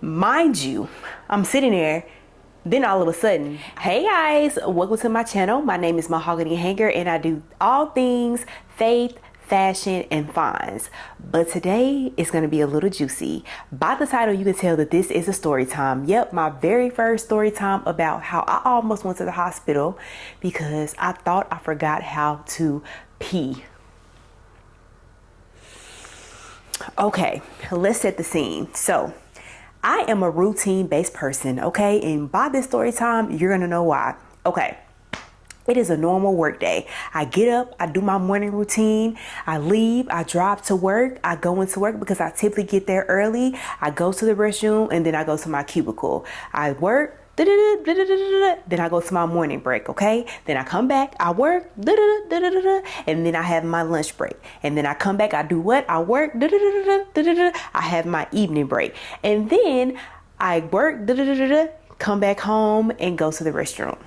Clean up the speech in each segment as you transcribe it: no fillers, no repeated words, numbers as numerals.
Mind you, I'm sitting there, then all of a sudden, hey guys, welcome to my channel. My name is Mahogany Hanger and I do all things faith, fashion, and finds. But today is going to be a little juicy. By the title, you can tell that this is a story time. Yep, my very first story time about how I almost went to the hospital because I thought I forgot how to pee. Okay, let's set the scene. So I am a routine-based person, okay? And by this story time, you're gonna know why. Okay, it is a normal work day. I get up, I do my morning routine, I leave, I drive to work, I go into work because I typically get there early. I go to the restroom and then I go to my cubicle. I work, then I go to my morning break, okay? Then I come back, I work, and then I have my lunch break. And then I come back, I do what? I work, I have my evening break. And then I work, come back home and go to the restroom.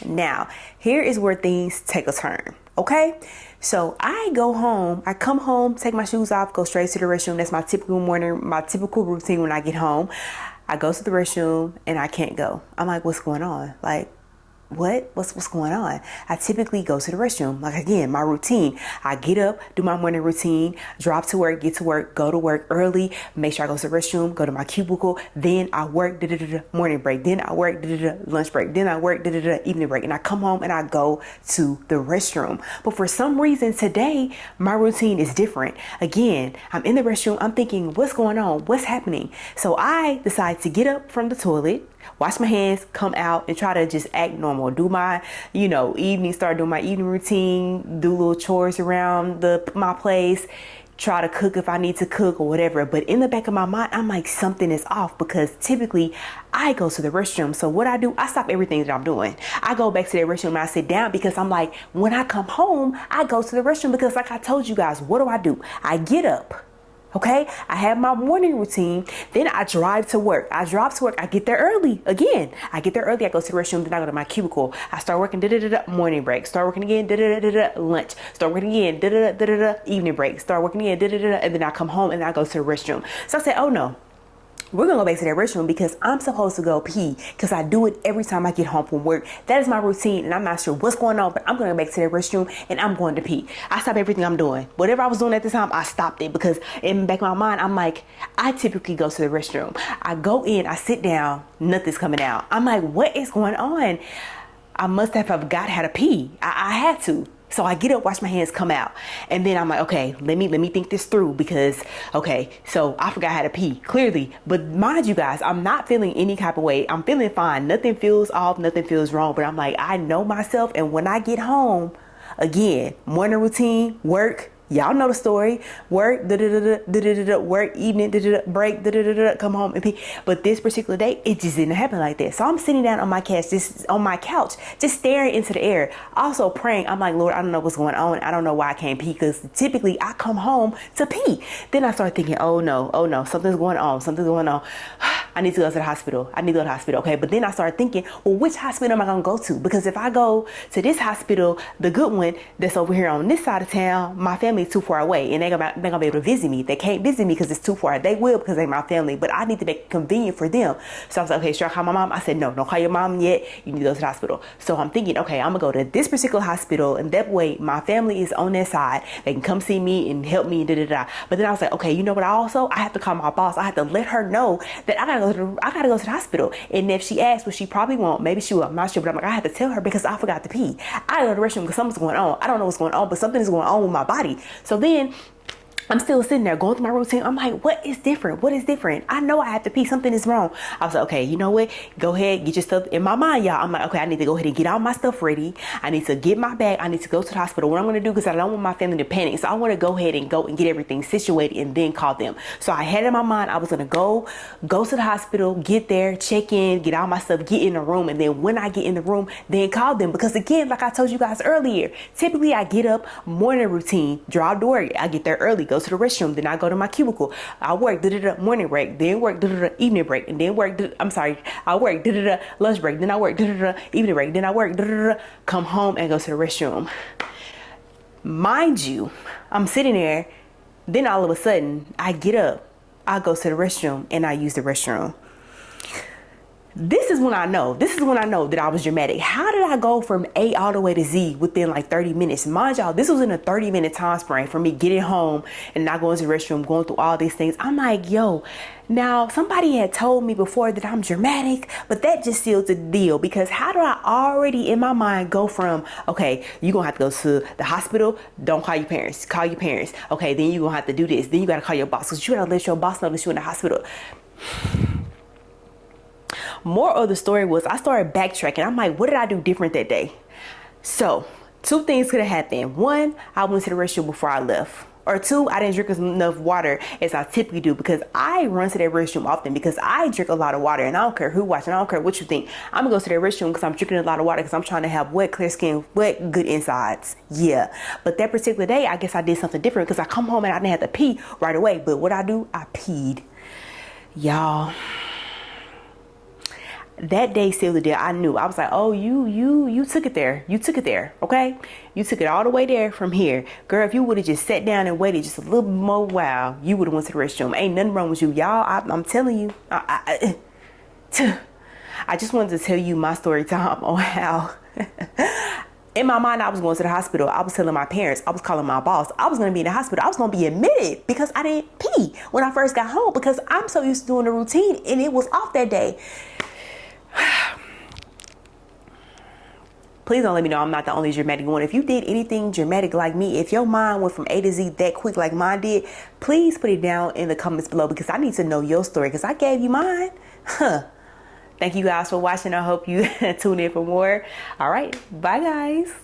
Now, here is where things take a turn, okay? So I go home, I come home, take my shoes off, go straight to the restroom. That's my typical morning, my typical routine when I get home. I go to the restroom and I can't go. I'm like, what's going on? Like, what's going on? I typically go to the restroom. Like, again, my routine. I get up, do my morning routine, drop to work, get to work, go to work early, make sure I go to the restroom, go to my cubicle, then I work, morning break, then I work, lunch break, then I work, evening break, and I come home and I go to the restroom. But for some reason today, my routine is different. Again, I'm in the restroom, I'm thinking, what's going on? What's happening? So I decide to get up from the toilet, wash my hands, come out, and try to just act normal. Do my, start doing my evening routine, do little chores around my place, try to cook if I need to cook or whatever. But in the back of my mind, I'm like, something is off because typically I go to the restroom. So what I do, I stop everything that I'm doing. I go back to the restroom and I sit down because I'm like, when I come home, I go to the restroom because like I told you guys, what do? I get up. Okay, I have my morning routine, then I drive to work. I get there early again. I get there early, I go to the restroom, then I go to my cubicle. I start working, morning break. Start working again, lunch. Start working again, evening break. Start working again, and then I come home and I go to the restroom. So I said, oh no. We're gonna go back to that restroom because I'm supposed to go pee because I do it every time I get home from work. That is my routine and I'm not sure what's going on, but I'm gonna go back to that restroom and I'm going to pee. I stop everything I'm doing. Whatever I was doing at the time, I stopped it because in the back of my mind, I'm like, I typically go to the restroom. I go in, I sit down, nothing's coming out. I'm like, what is going on? I must have forgot how to pee. I had to. So I get up, wash my hands, come out. And then I'm like, okay, let me think this through because, okay, so I forgot how to pee, clearly. But mind you guys, I'm not feeling any type of way. I'm feeling fine. Nothing feels off, nothing feels wrong. But I'm like, I know myself. And when I get home, again, morning routine, work, y'all know the story. Work, work, evening, break, come home and pee. But this particular day, it just didn't happen like that. So I'm sitting down on my couch, just staring into the air. Also praying. I'm like, Lord, I don't know what's going on. I don't know why I can't pee because typically I come home to pee. Then I start thinking, oh no, something's going on. I need to go to the hospital. Okay, but then I started thinking, well, which hospital am I gonna go to? Because if I go to this hospital, the good one that's over here on this side of town, my family is too far away and they're gonna be able to visit me. They can't visit me because it's too far. They will because they're my family, but I need to make it convenient for them. So I was like, okay, should I call my mom? I said, no, don't call your mom yet. You need to go to the hospital. So I'm thinking, okay, I'm gonna go to this particular hospital and that way my family is on their side. They can come see me and help me, But then I was like, okay, you know what? I have to call my boss. I have to let her know that I gotta go to the hospital. And if she asks, well, she probably won't. Maybe she will. I'm not sure. But I'm like, I have to tell her because I forgot to pee. I gotta go to the restroom because something's going on. I don't know what's going on, but something is going on with my body. So then I'm still sitting there going through my routine. I'm like, what is different? I know I have to pee. Something is wrong. I was like, okay, you know what? Go ahead, get your stuff. In my mind, y'all, I'm like, okay, I need to go ahead and get all my stuff ready. I need to get my bag. I need to go to the hospital. What I'm going to do, because I don't want my family to panic. So I want to go ahead and get everything situated and then call them. So I had in my mind, I was going to go to the hospital, get there, check in, get all my stuff, get in the room. And then when I get in the room, then call them. Because again, like I told you guys earlier, typically I get up, morning routine, drive to work. I get there early, go to the restroom, then I go to my cubicle. I work morning break, then work evening break, and then work. I work lunch break, then I work evening break, then I work come home and go to the restroom. Mind you, I'm sitting there, then all of a sudden I get up. I go to the restroom and I use the restroom. This is when I know that I was dramatic. How did I go from A all the way to Z within like 30 minutes? Mind y'all, this was in a 30-minute time frame for me getting home and not going to the restroom, going through all these things. I'm like, yo, now somebody had told me before that I'm dramatic, but that just seals the deal, because how do I already in my mind go from, okay, you're going to have to go to the hospital, don't call your parents, call your parents. Okay, then you're going to have to do this. Then you got to call your boss, because you got to let your boss know that you're in the hospital. More of the story was I started backtracking. I'm like, what did I do different that day? So 2 things could have happened. 1, I went to the restroom before I left. Or 2, I didn't drink enough water as I typically do, because I run to that restroom often because I drink a lot of water, and I don't care who watching. I don't care what you think. I'm gonna go to the restroom because I'm drinking a lot of water, because I'm trying to have wet, clear skin, wet, good insides. Yeah. But that particular day, I guess I did something different, because I come home and I didn't have to pee right away. But what I do, I peed. Y'all. That day sealed the deal. I knew. I was like, oh, you took it there. You took it there. Okay. You took it all the way there from here. Girl, if you would have just sat down and waited just a little more while, you would have went to the restroom. Ain't nothing wrong with you. Y'all, I'm telling you. I just wanted to tell you my story time on how in my mind I was going to the hospital. I was telling my parents. I was calling my boss. I was going to be in the hospital. I was going to be admitted because I didn't pee when I first got home, because I'm so used to doing the routine and it was off that day. Please don't let me know I'm not the only dramatic one. If you did anything dramatic like me, if your mind went from A to Z that quick like mine did, please put it down in the comments below, because I need to know your story, because I gave you mine. Thank you guys for watching. I hope you tune in for more. All right. Bye, guys.